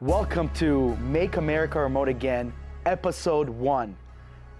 Welcome to Make America Remote Again, Episode 1.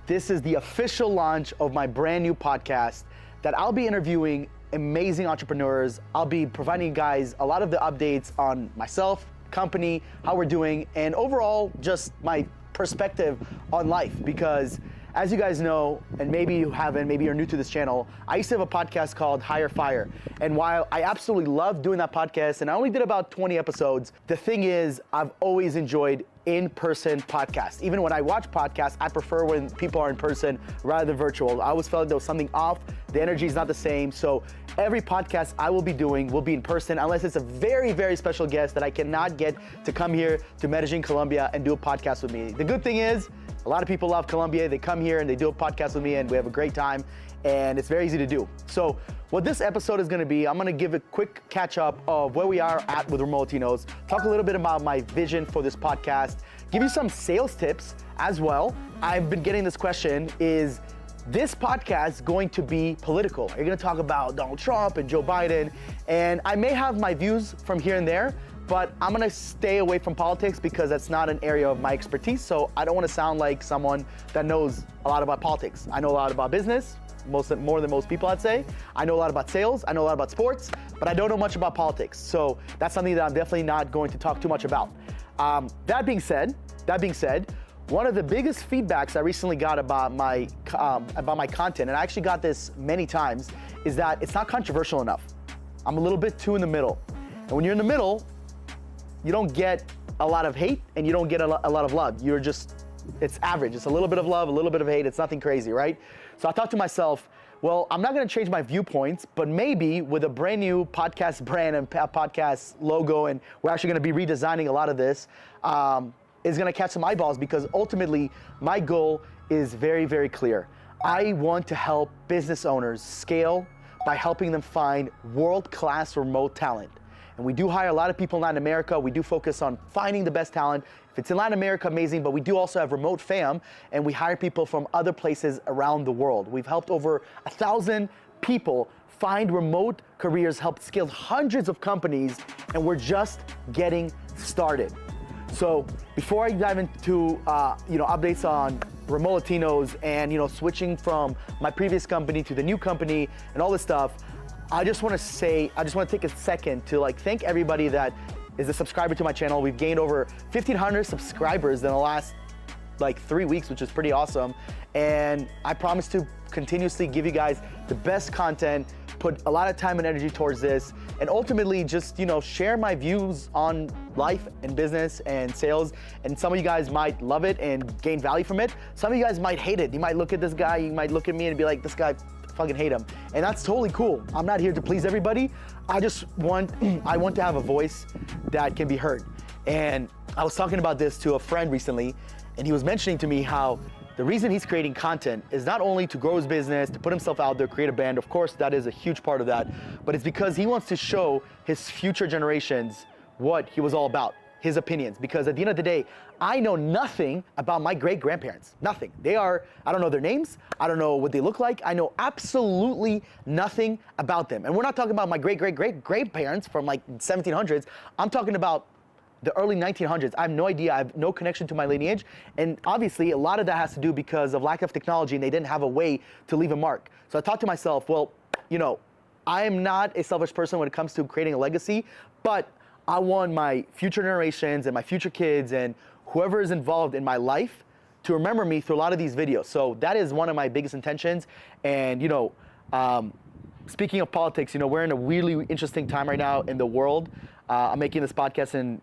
This is the official launch of my brand new podcast that I'll be interviewing amazing entrepreneurs. I'll be providing you guys a lot of the updates on myself, company, how we're doing, and overall just my perspective on life. Because as you guys know, and maybe you haven't, maybe you're new to this channel, I used to have a podcast called Hire Fire. And while I absolutely love doing that podcast, and I only did about 20 episodes, the thing is, I've always enjoyed in-person podcasts. Even when I watch podcasts, I prefer when people are in person rather than virtual. I always felt like there was something off, the energy is not the same. So every podcast I will be doing will be in person, unless it's a very, very special guest that I cannot get to come here to Medellin, Colombia and do a podcast with me. The good thing is, a lot of people love Colombia. They come here and they do a podcast with me and we have a great time and it's very easy to do. So what this episode is gonna be, I'm gonna give a quick catch up of where we are at with Remote Latinos, talk a little bit about my vision for this podcast, give you some sales tips as well. I've been getting this question, is this podcast going to be political? Are you gonna talk about Donald Trump and Joe Biden? And I may have my views from here and there, but I'm gonna stay away from politics because that's not an area of my expertise. So I don't wanna sound like someone that knows a lot about politics. I know a lot about business, more than most people I'd say. I know a lot about sales, I know a lot about sports, but I don't know much about politics. So that's something that I'm definitely not going to talk too much about. That being said, one of the biggest feedbacks I recently got about my content, and I actually got this many times, is that it's not controversial enough. I'm a little bit too in the middle. And when you're in the middle, you don't get a lot of hate and you don't get a lot of love. It's average. It's a little bit of love, a little bit of hate. It's nothing crazy, right? So I thought to myself, well, I'm not gonna change my viewpoints, but maybe with a brand new podcast brand and podcast logo, and we're actually gonna be redesigning a lot of this, is gonna catch some eyeballs, because ultimately my goal is very, very clear. I want to help business owners scale by helping them find world-class remote talent. And we do hire a lot of people in Latin America. We do focus on finding the best talent. If it's in Latin America, amazing, but we do also have Remote Fam, and we hire people from other places around the world. We've helped over 1,000 people find remote careers, helped scale hundreds of companies, and we're just getting started. So before I dive into updates on Remote Latinos and switching from my previous company to the new company and all this stuff, I just want to take a second to thank everybody that is a subscriber to my channel. We've gained over 1,500 subscribers in the last 3 weeks, which is pretty awesome. And I promise to continuously give you guys the best content, put a lot of time and energy towards this, and ultimately just share my views on life and business and sales. And some of you guys might love it and gain value from it. Some of you guys might hate it. You might look at this guy, you might look at me and be like, this guy, fucking hate him. And that's totally cool. I'm not here to please everybody. I want to have a voice that can be heard. And I was talking about this to a friend recently, and he was mentioning to me how the reason he's creating content is not only to grow his business, to put himself out there, create a brand. Of course, that is a huge part of that, but it's because he wants to show his future generations what he was all about, his opinions. Because at the end of the day, I know nothing about my great-grandparents, nothing. I don't know their names, I don't know what they look like, I know absolutely nothing about them. And we're not talking about my great-great-great-grandparents from 1700s, I'm talking about the early 1900s. I have no idea, I have no connection to my lineage. And obviously a lot of that has to do because of lack of technology and they didn't have a way to leave a mark. So I thought to myself, well, I am not a selfish person when it comes to creating a legacy, but I want my future generations and my future kids and whoever is involved in my life to remember me through a lot of these videos. So that is one of my biggest intentions. And speaking of politics, we're in a really interesting time right now in the world. I'm making this podcast in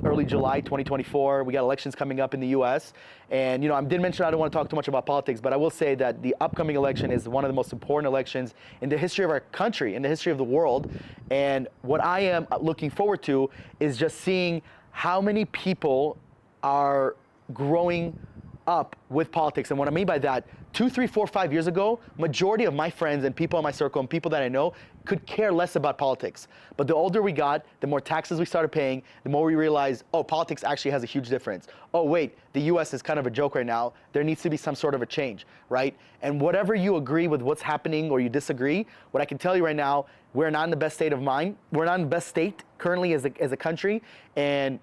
early July 2024. We got elections coming up in the US. And I did mention I don't want to talk too much about politics, but I will say that the upcoming election is one of the most important elections in the history of our country, in the history of the world. And what I am looking forward to is just seeing how many people are growing up with politics. And what I mean by that, 2, 3, 4, 5 years ago, majority of my friends and people in my circle and people that I know could care less about politics. But the older we got, the more taxes we started paying, the more we realized, oh, politics actually has a huge difference. Oh, wait, the US is kind of a joke right now. There needs to be some sort of a change, right? And whatever you agree with what's happening or you disagree, what I can tell you right now, we're not in the best state of mind. We're not in the best state currently as a country. And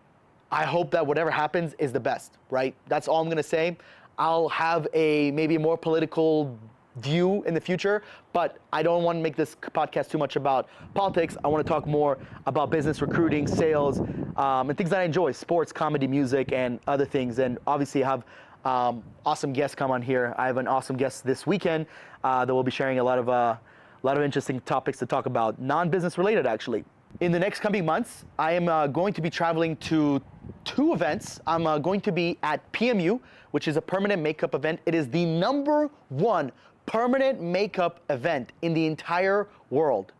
I hope that whatever happens is the best, right? That's all I'm gonna say. I'll have maybe a more political view in the future, but I don't want to make this podcast too much about politics. I want to talk more about business, recruiting, sales, and things that I enjoy, sports, comedy, music, and other things. And obviously have awesome guests come on here. I have an awesome guest this weekend that will be sharing a lot of interesting topics to talk about, non-business related actually. In the next coming months, I am going to be traveling to 2 events. I'm going to be at PMU, which is a permanent makeup event. It is the #1 permanent makeup event in the entire world.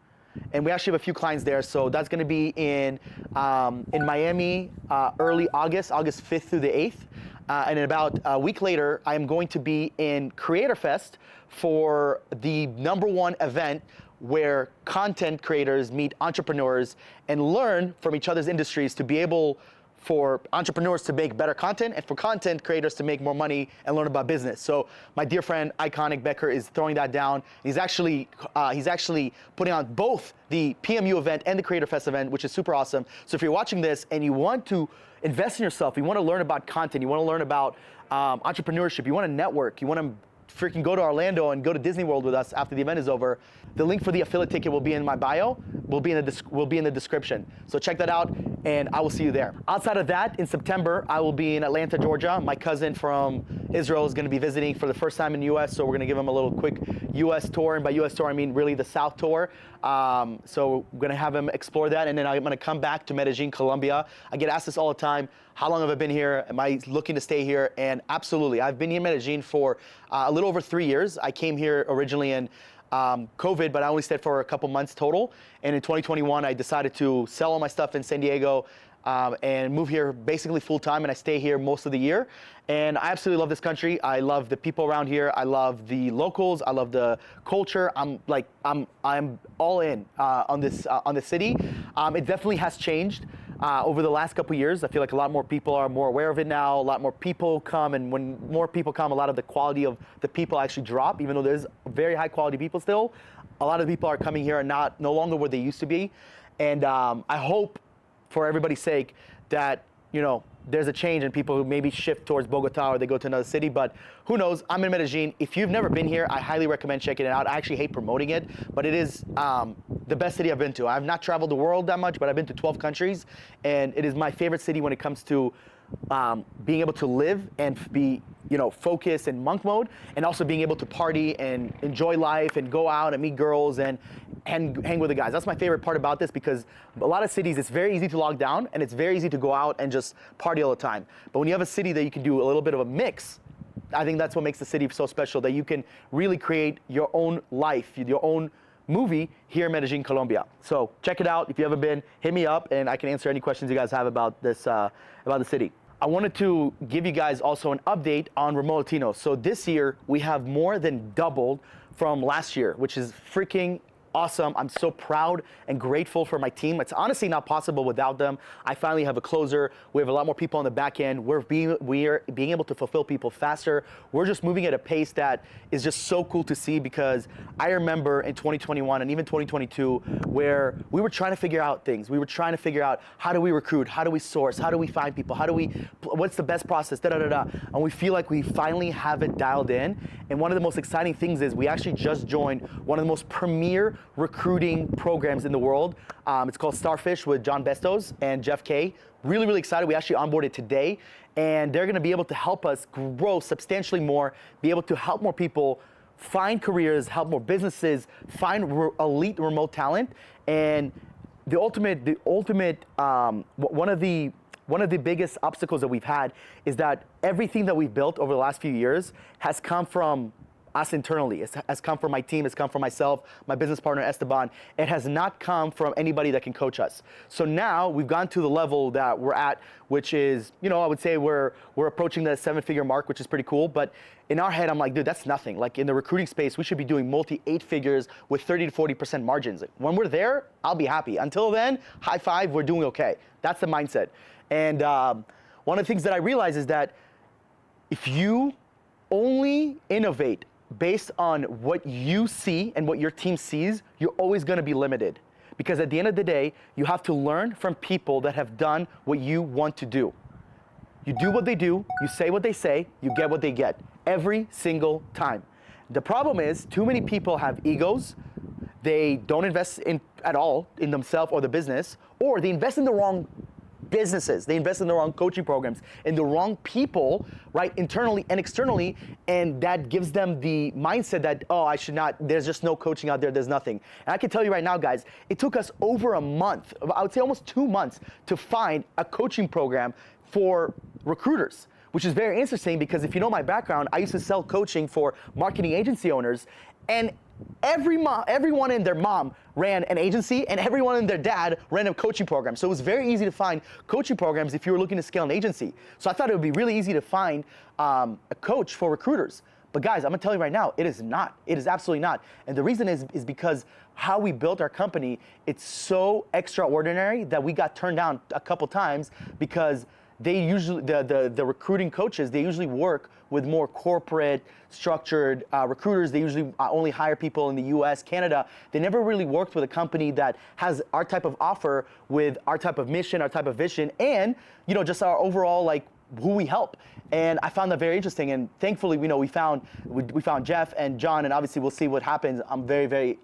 And we actually have a few clients there. So that's going to be in Miami early August 5th through the 8th. And in about a week later, I am going to be in Creator Fest for the #1 event where content creators meet entrepreneurs and learn from each other's industries to be able for entrepreneurs to make better content and for content creators to make more money and learn about business. So my dear friend Iconic Becker is throwing that down. He's actually putting on both the PMU event and the Creator Fest event, which is super awesome. So if you're watching this and you want to invest in yourself, you want to learn about content, you want to learn about entrepreneurship, you want to network, you want to freaking go to Orlando and go to Disney World with us after the event is over, the link for the affiliate ticket will be in my bio, will be in the description. So check that out, and I will see you there. Outside of that, in September, I will be in Atlanta, Georgia. My cousin from Israel is going to be visiting for the first time in the U.S., so we're going to give him a little quick U.S. tour, and by U.S. tour, I mean really the South tour. So we're going to have him explore that, and then I'm going to come back to Medellin, Colombia. I get asked this all the time. How long have I been here? Am I looking to stay here? And absolutely, I've been here in Medellin for a little over 3 years. I came here originally in COVID, but I only stayed for a couple months total. And in 2021, I decided to sell all my stuff in San Diego and move here basically full time, and I stay here most of the year. And I absolutely love this country. I love the people around here. I love the locals. I love the culture. I'm all in on this city. It definitely has changed. Over the last couple of years, I feel like a lot more people are more aware of it now. A lot more people come, and when more people come, a lot of the quality of the people actually drop. Even though there's very high quality people still, a lot of people are coming here and no longer where they used to be. And I hope, for everybody's sake, that there's a change and people who maybe shift towards Bogota or they go to another city, but who knows? I'm in Medellin. If you've never been here, I highly recommend checking it out. I actually hate promoting it, but it is the best city I've been to. I've not traveled the world that much, but I've been to 12 countries, and it is my favorite city when it comes to being able to live and be focused in monk mode, and also being able to party and enjoy life and go out and meet girls and hang with the guys. That's my favorite part about this, because a lot of cities, it's very easy to log down and it's very easy to go out and just party all the time. But when you have a city that you can do a little bit of a mix, I think that's what makes the city so special, that you can really create your own life, your own movie here in Medellin, Colombia. So check it out. If you haven't been, hit me up and I can answer any questions you guys have about this, about the city. I wanted to give you guys also an update on Remote Latino. So this year we have more than doubled from last year, which is freaking awesome. I'm so proud and grateful for my team. It's honestly not possible without them. I finally have a closer. We have a lot more people on the back end. We are being able to fulfill people faster. We're just moving at a pace that is just so cool to see, because I remember in 2021 and even 2022 where we were trying to figure out things. We were trying to figure out, how do we recruit? How do we source? How do we find people? What's the best process? And we feel like we finally have it dialed in. And one of the most exciting things is we actually just joined one of the most premier recruiting programs in the world. It's called Starfish with John Bestos and Jeff Kay. Really, really excited. We actually onboarded today, and they're going to be able to help us grow substantially more, be able to help more people find careers, help more businesses find elite remote talent. And one of the biggest obstacles that we've had is that everything that we've built over the last few years has come from us internally. It has come from my team, it's come from myself, my business partner Esteban. It has not come from anybody that can coach us. So now we've gone to the level that we're at, which is, I would say we're approaching the 7-figure mark, which is pretty cool. But in our head, I'm like, dude, that's nothing. Like in the recruiting space, we should be doing multi-8 figures with 30 to 40% margins. When we're there, I'll be happy. Until then, high five, we're doing okay. That's the mindset. And one of the things that I realize is that if you only innovate based on what you see and what your team sees, you're always going to be limited. Because at the end of the day, you have to learn from people that have done what you want to do. You do what they do, you say what they say, you get what they get. Every single time. The problem is, too many people have egos, they don't invest at all in themselves or the business, or they invest in the wrong businesses, they invest in the wrong coaching programs, in the wrong people, right, internally and externally, and that gives them the mindset that, oh, I should not, there's just no coaching out there, there's nothing. And I can tell you right now, guys, it took us over a month, I would say almost 2 months, to find a coaching program for recruiters, which is very interesting because if you know my background, I used to sell coaching for marketing agency owners, and everyone and their mom ran an agency, and everyone and their dad ran a coaching program. So it was very easy to find coaching programs if you were looking to scale an agency. So I thought it would be really easy to find a coach for recruiters. But guys, I'm gonna tell you right now, it is not. It is absolutely not. And the reason is because how we built our company, it's so extraordinary that we got turned down a couple times because they usually, the recruiting coaches, they usually work with more corporate, structured recruiters. They usually only hire people in the US, Canada. They never really worked with a company that has our type of offer with our type of mission, our type of vision, and just our overall, like, who we help. And I found that very interesting. And thankfully, we found Jeff and John, and obviously we'll see what happens. I'm very, very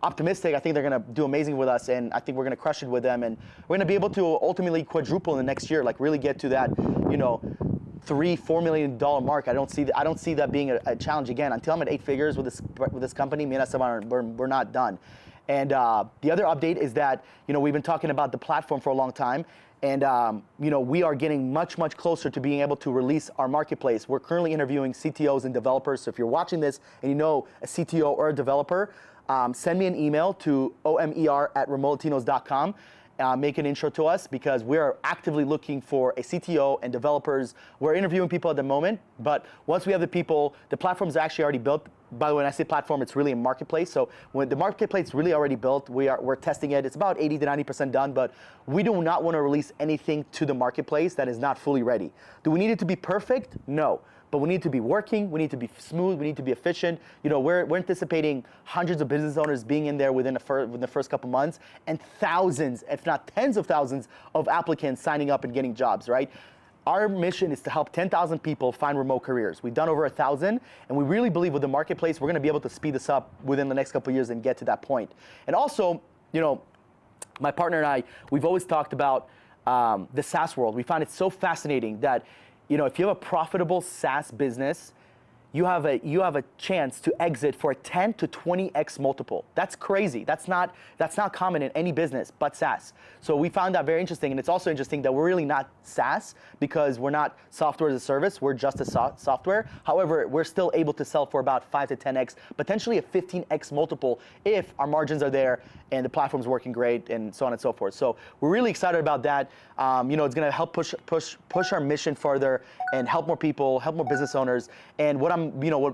optimistic. I think they're going to do amazing with us, and I think we're going to crush it with them, and we're going to be able to ultimately quadruple in the next year, like really get to that, $3-4 million mark. I don't see that being a challenge again. Until I'm at 8 figures with this company, me and Esteban, we're not done. And the other update is that we've been talking about the platform for a long time, and we are getting much closer to being able to release our marketplace. We're currently interviewing CTOs and developers. So if you're watching this and you know a CTO or a developer, send me an email to omer@remotetinos.com. Make an intro to us because we're actively looking for a CTO and developers. We're interviewing people at the moment, but once we have the people, the platform's actually already built. By the way, when I say platform, it's really a marketplace. So when the marketplace is really already built, we're testing it. It's about 80 to 90% done, but we do not want to release anything to the marketplace that is not fully ready. Do we need it to be perfect? No. But we need to be working, we need to be smooth, we need to be efficient. We're anticipating hundreds of business owners being in there within the first couple months, and thousands, if not tens of thousands, of applicants signing up and getting jobs, right? Our mission is to help 10,000 people find remote careers. We've done over 1,000, and we really believe with the marketplace, we're gonna be able to speed this up within the next couple of years and get to that point. And also, my partner and I, we've always talked about the SaaS world. We find it so fascinating that if you have a profitable SaaS business, you have a chance to exit for a 10 to 20x multiple. That's crazy. That's not common in any business but SaaS. So we found that very interesting, and it's also interesting that we're really not SaaS because we're not software as a service. We're just a software. However, we're still able to sell for about 5 to 10x, potentially a 15x multiple if our margins are there and the platform's working great, and so on and so forth. So we're really excited about that. It's going to help push our mission further and help more people, help more business owners. And what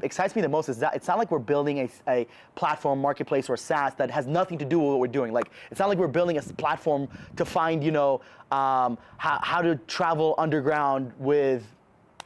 excites me the most is that it's not like we're building a platform, marketplace, or SaaS that has nothing to do with what we're doing. Like, it's not like we're building a platform to find, how to travel underground with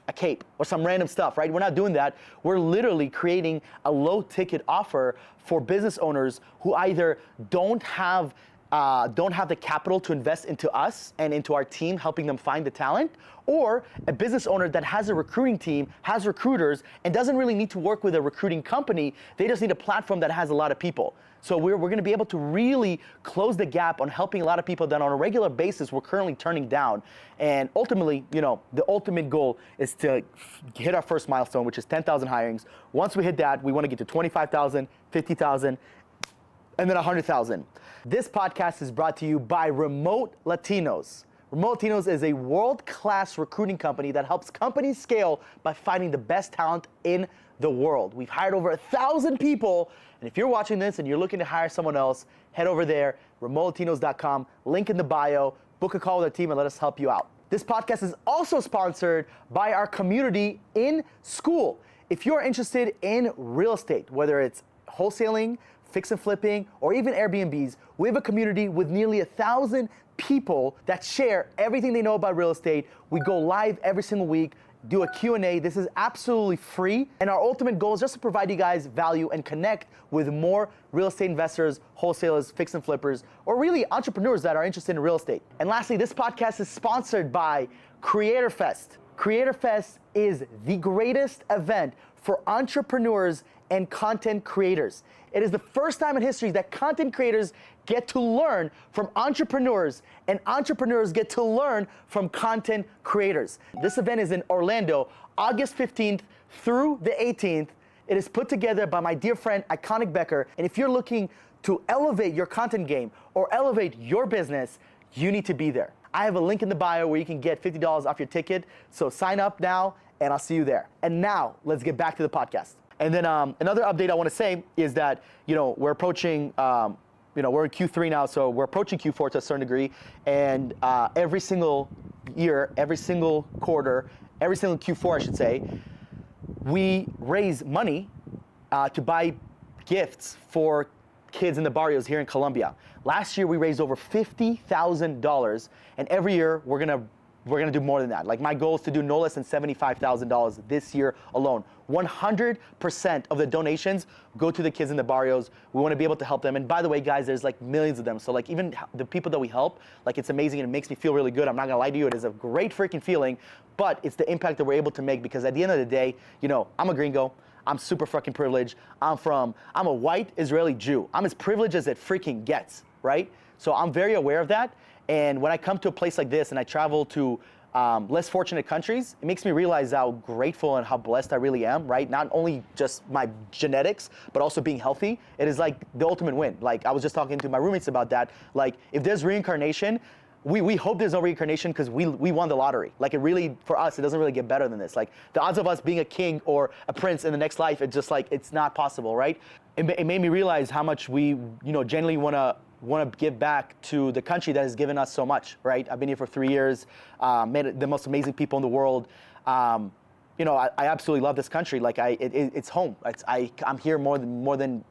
a cape or some random stuff, right? We're not doing that. We're literally creating a low-ticket offer for business owners who either don't have the capital to invest into us and into our team, helping them find the talent, or a business owner that has a recruiting team, has recruiters, and doesn't really need to work with a recruiting company. They just need a platform that has a lot of people. So we're going to be able to really close the gap on helping a lot of people that on a regular basis we're currently turning down. And ultimately, the ultimate goal is to hit our first milestone, which is 10,000 hirings. Once we hit that, we want to get to 25,000, 50,000, and then 100,000. This podcast is brought to you by Remote Latinos. Remote Latinos is a world-class recruiting company that helps companies scale by finding the best talent in the world. We've hired over 1,000 people, and if you're watching this and you're looking to hire someone else, head over there, remotelatinos.com, link in the bio, book a call with our team, and let us help you out. This podcast is also sponsored by our community in school. If you're interested in real estate, whether it's wholesaling, fix and flipping, or even Airbnbs, we have a community with nearly 1,000 people that share everything they know about real estate. We go live every single week, do a Q&A. This is absolutely free. And our ultimate goal is just to provide you guys value and connect with more real estate investors, wholesalers, fix and flippers, or really entrepreneurs that are interested in real estate. And lastly, this podcast is sponsored by Creator Fest. Creator Fest is the greatest event for entrepreneurs and content creators. It is the first time in history that content creators get to learn from entrepreneurs and entrepreneurs get to learn from content creators. This event is in Orlando, August 15th through the 18th. It is put together by my dear friend, Iconic Becker. And if you're looking to elevate your content game or elevate your business, you need to be there. I have a link in the bio where you can get $50 off your ticket. So sign up now and I'll see you there. And now let's get back to the podcast. And then another update I want to say is that, we're approaching, we're in Q3 now, so we're approaching Q4 to a certain degree. And every single year, every single quarter, every single Q4, I should say, we raise money to buy gifts for kids in the barrios here in Colombia. Last year, we raised over $50,000, and every year, we're gonna do more than that. Like, my goal is to do no less than $75,000 this year alone. 100% of the donations go to the kids in the barrios. We wanna be able to help them. And by the way, guys, there's like millions of them. So like even the people that we help, like it's amazing and it makes me feel really good. I'm not gonna lie to you, it is a great freaking feeling, but it's the impact that we're able to make because at the end of the day, I'm a gringo. I'm super fucking privileged. I'm a white Israeli Jew. I'm as privileged as it freaking gets, right? So I'm very aware of that. And when I come to a place like this and I travel to less fortunate countries, it makes me realize how grateful and how blessed I really am, right? Not only just my genetics, but also being healthy. It is like the ultimate win. Like I was just talking to my roommates about that. Like if there's reincarnation, we hope there's no reincarnation because we won the lottery. Like it really, for us, it doesn't really get better than this. Like the odds of us being a king or a prince in the next life, it's just like, it's not possible, right? It made me realize how much we, genuinely want to give back to the country that has given us so much, right? I've been here for 3 years, met the most amazing people in the world. I absolutely love this country. Like it's home. I'm here more than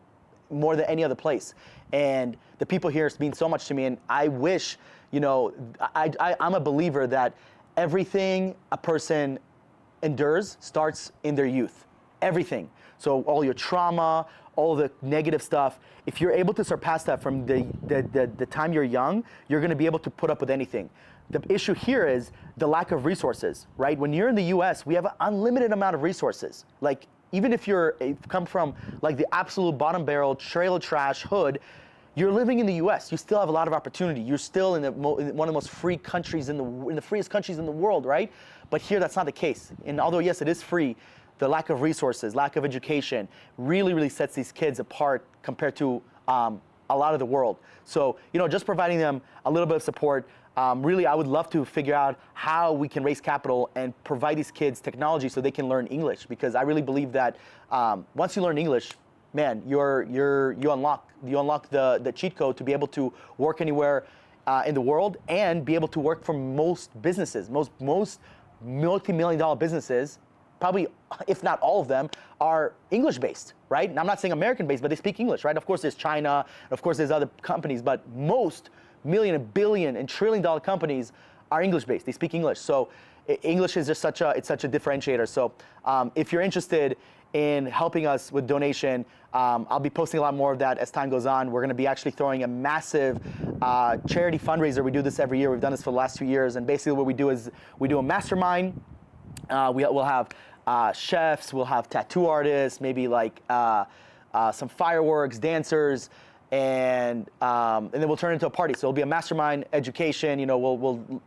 any other place. And the people here mean so much to me. And I wish, I'm a believer that everything a person endures starts in their youth. Everything. So all your trauma, all the negative stuff, if you're able to surpass that from the time you're young, you're gonna be able to put up with anything. The issue here is the lack of resources, right? When you're in the US, we have an unlimited amount of resources. Like, even if you come from like the absolute bottom barrel, trailer trash hood, you're living in the US, you still have a lot of opportunity. You're still in one of the most free countries, in the freest countries in the world, right? But here, that's not the case. And although, yes, it is free, the lack of resources, lack of education really sets these kids apart compared to a lot of the world. So, just providing them a little bit of support, really, I would love to figure out how we can raise capital and provide these kids technology so they can learn English. Because I really believe that once you learn English, man, you unlock the cheat code to be able to work anywhere in the world and be able to work for most businesses, most multi-million-dollar businesses. Probably, if not all of them, are English-based, right? And I'm not saying American-based, but they speak English, right? Of course, there's China, and of course, there's other companies, but most million and billion and trillion-dollar companies are English-based. They speak English. So English is just such a differentiator. So if you're interested in helping us with donation, I'll be posting a lot more of that as time goes on. We're going to be actually throwing a massive charity fundraiser. We do this every year. We've done this for the last 2 years. And basically what we do is we do a mastermind. We'll have chefs, we'll have tattoo artists, maybe like some fireworks, dancers, and then we'll turn it into a party. So it'll be a mastermind education. We'll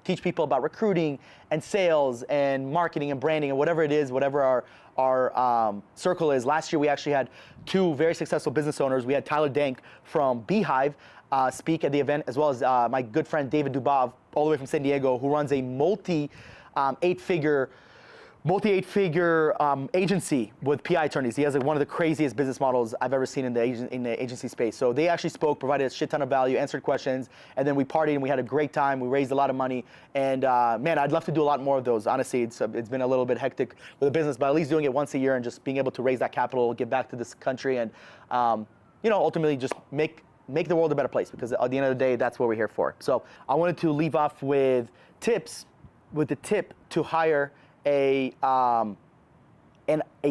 teach people about recruiting and sales and marketing and branding and whatever it is, whatever our circle is. Last year we actually had 2 very successful business owners. We had Tyler Dank from Beehive speak at the event, as well as my good friend David Dubov, all the way from San Diego, who runs a multi eight-figure agency with PI attorneys. He has one of the craziest business models I've ever seen in the agency space. So they actually spoke, provided a shit ton of value, answered questions, and then we partied and we had a great time. We raised a lot of money, and man, I'd love to do a lot more of those. Honestly, it's been a little bit hectic with the business, but at least doing it once a year and just being able to raise that capital, give back to this country, and ultimately just make the world a better place, because at the end of the day, that's what we're here for. So I wanted to leave off with the tip to hire a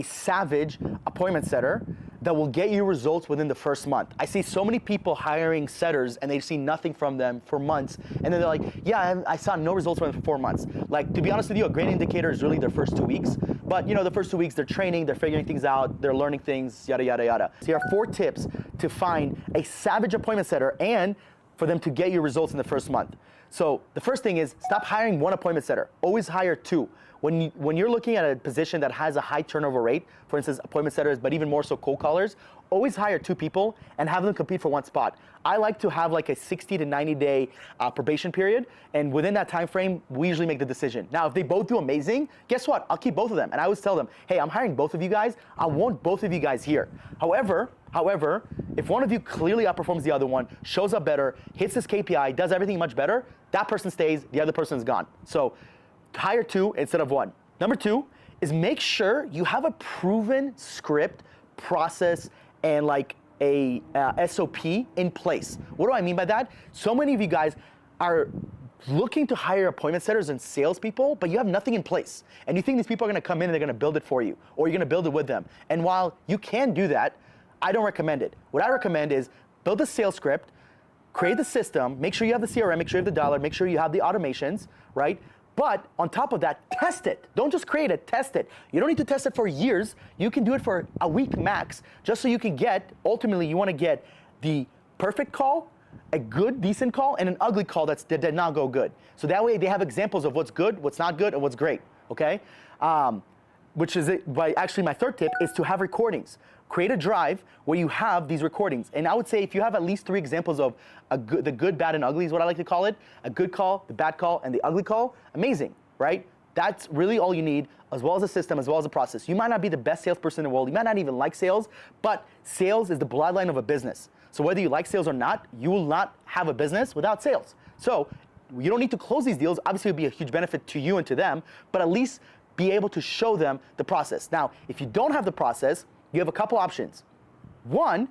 savage appointment setter that will get you results within the first month. I see so many people hiring setters and they see nothing from them for months, and then they're like, yeah, I saw no results from them for 4 months. Like, to be honest with you, a great indicator is really their first 2 weeks. But the first 2 weeks, they're training, they're figuring things out, they're learning things, yada, yada, yada. So here are 4 tips to find a savage appointment setter and for them to get you results in the first month. So the first thing is stop hiring 1 appointment setter. Always hire 2. When you're looking at a position that has a high turnover rate, for instance, appointment setters, but even more so cold callers, always hire 2 people and have them compete for 1 spot. I like to have like a 60 to 90 day probation period, and within that time frame, we usually make the decision. Now, if they both do amazing, guess what? I'll keep both of them, and I always tell them, hey, I'm hiring both of you guys. I want both of you guys here. However, if one of you clearly outperforms the other one, shows up better, hits this KPI, does everything much better, that person stays, the other person is gone. So hire 2 instead of 1. Number 2 is make sure you have a proven script, process, and like a SOP in place. What do I mean by that? So many of you guys are looking to hire appointment setters and salespeople, but you have nothing in place. And you think these people are gonna come in and they're gonna build it for you, or you're gonna build it with them. And while you can do that, I don't recommend it. What I recommend is build a sales script, create the system, make sure you have the CRM, make sure you have the dollar, make sure you have the automations, right? But on top of that, test it. Don't just create it, test it. You don't need to test it for years. You can do it for a week max, just so you can get, ultimately you wanna get the perfect call, a good, decent call, and an ugly call that did not go good. So that way they have examples of what's good, what's not good, and what's great, okay? Which is actually my third tip is to have recordings. Create a drive where you have these recordings. And I would say if you have at least 3 examples of the good, bad, and ugly is what I like to call it, a good call, the bad call, and the ugly call, amazing, right? That's really all you need, as well as a system, as well as a process. You might not be the best salesperson in the world. You might not even like sales, but sales is the bloodline of a business. So whether you like sales or not, you will not have a business without sales. So you don't need to close these deals. Obviously, it would be a huge benefit to you and to them, but at least be able to show them the process. Now, if you don't have the process, you have a couple options. 1,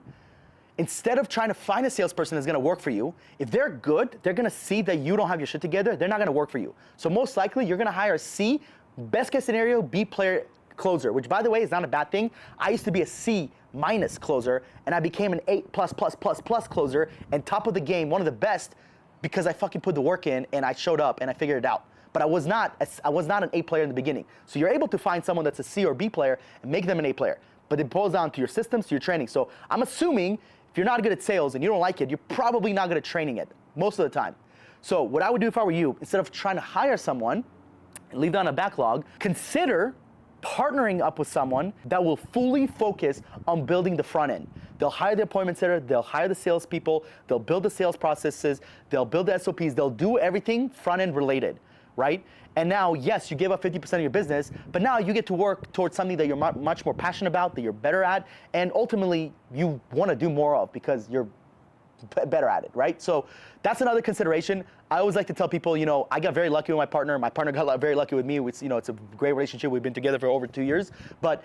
instead of trying to find a salesperson that's gonna work for you, if they're good, they're gonna see that you don't have your shit together, they're not gonna work for you. So most likely, you're gonna hire a C, best case scenario, B player closer, which by the way is not a bad thing. I used to be a C minus closer, and I became an A plus closer, and top of the game, one of the best, because I fucking put the work in, and I showed up, and I figured it out. But I was not an A player in the beginning. So you're able to find someone that's a C or B player and make them an A player. But it boils down to your systems, to your training. So I'm assuming if you're not good at sales and you don't like it, you're probably not good at training it most of the time. So what I would do if I were you, instead of trying to hire someone and leave down a backlog, consider partnering up with someone that will fully focus on building the front end. They'll hire the appointment setter, they'll hire the salespeople, they'll build the sales processes, they'll build the SOPs, they'll do everything front end related, right? And now, yes, you give up 50% of your business, but now you get to work towards something that you're much more passionate about, that you're better at, and ultimately you want to do more of because you're better at it, right? So that's another consideration. I always like to tell people, I got very lucky with my partner. My partner got very lucky with me. It's a great relationship. We've been together for over 2 years. But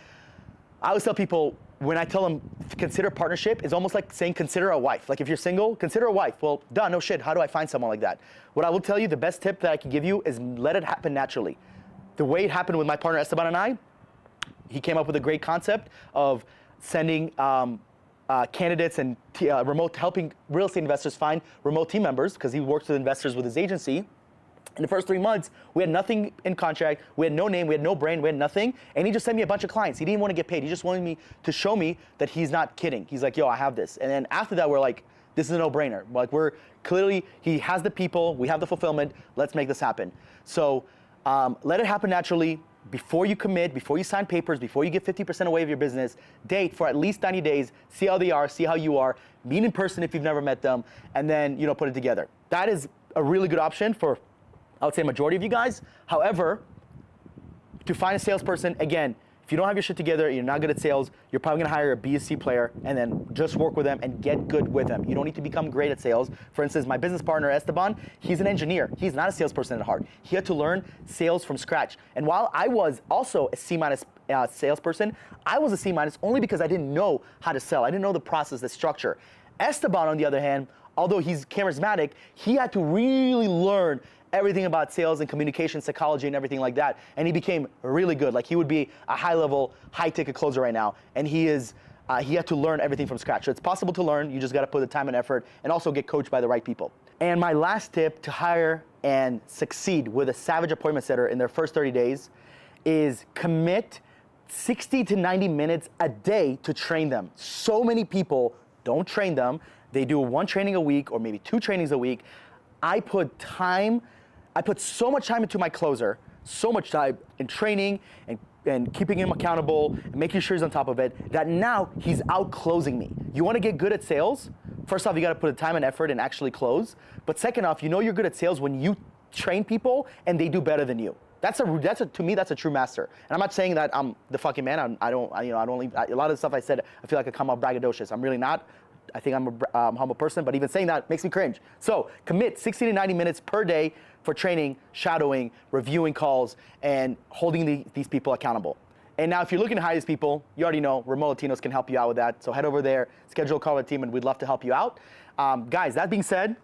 I always tell people, when I tell them consider partnership, it's almost like saying consider a wife. Like if you're single, consider a wife. Well, duh, no shit. How do I find someone like that? What I will tell you, the best tip that I can give you is let it happen naturally. The way it happened with my partner Esteban and I, he came up with a great concept of sending candidates and helping real estate investors find remote team members, because he works with investors with his agency. In the first 3 months, we had nothing in contract, we had no name, we had no brand, we had nothing, and he just sent me a bunch of clients. He didn't want to get paid. He just wanted me to show me that he's not kidding. He's like, yo, I have this. And then after that, we're like, this is a no-brainer. Like, we're clearly, he has the people, we have the fulfillment, let's make this happen. So let it happen naturally. Before you commit, before you sign papers, before you give 50% away of your business, date for at least 90 days, see how they are, see how you are, meet in person if you've never met them, and then, put it together. That is a really good option for, I would say, majority of you guys. However, to find a salesperson, again, if you don't have your shit together, you're not good at sales, you're probably gonna hire a B or C player and then just work with them and get good with them. You don't need to become great at sales. For instance, my business partner, Esteban, he's an engineer. He's not a salesperson at heart. He had to learn sales from scratch. And while I was also a C minus salesperson, I was a C minus only because I didn't know how to sell. I didn't know the process, the structure. Esteban, on the other hand, although he's charismatic, he had to really learn everything about sales and communication, psychology, and everything like that. And he became really good. Like he would be a high-level, high-ticket closer right now. And he had to learn everything from scratch. So it's possible to learn. You just got to put the time and effort, and also get coached by the right people. And my last tip to hire and succeed with a Savage appointment setter in their first 30 days is commit 60 to 90 minutes a day to train them. So many people don't train them. They do one training a week or maybe 2 trainings a week. I put so much time into my closer, so much time in training and keeping him accountable and making sure he's on top of it, that now he's out closing me. You want to get good at sales? First off, you got to put the time and effort and actually close. But second off, you know you're good at sales when you train people and they do better than you. To me, that's a true master. And I'm not saying that I'm the fucking man. A lot of the stuff I said, I feel like I come out braggadocious. I'm really not. I think I'm a humble person, but even saying that makes me cringe. So commit 60 to 90 minutes per day for training, shadowing, reviewing calls, and holding these people accountable. And now if you're looking to hire these people, you already know Remote Latinos can help you out with that. So head over there, schedule a call with the team, and we'd love to help you out. Guys, that being said,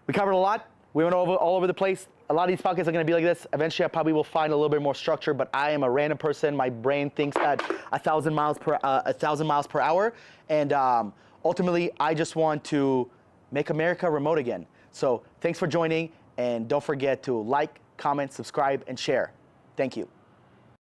we covered a lot. We went all over the place. A lot of these podcasts are going to be like this. Eventually, I probably will find a little bit more structure, but I am a random person. My brain thinks at 1,000 miles per hour. And ultimately, I just want to make America remote again. So thanks for joining, and don't forget to like, comment, subscribe, and share. Thank you.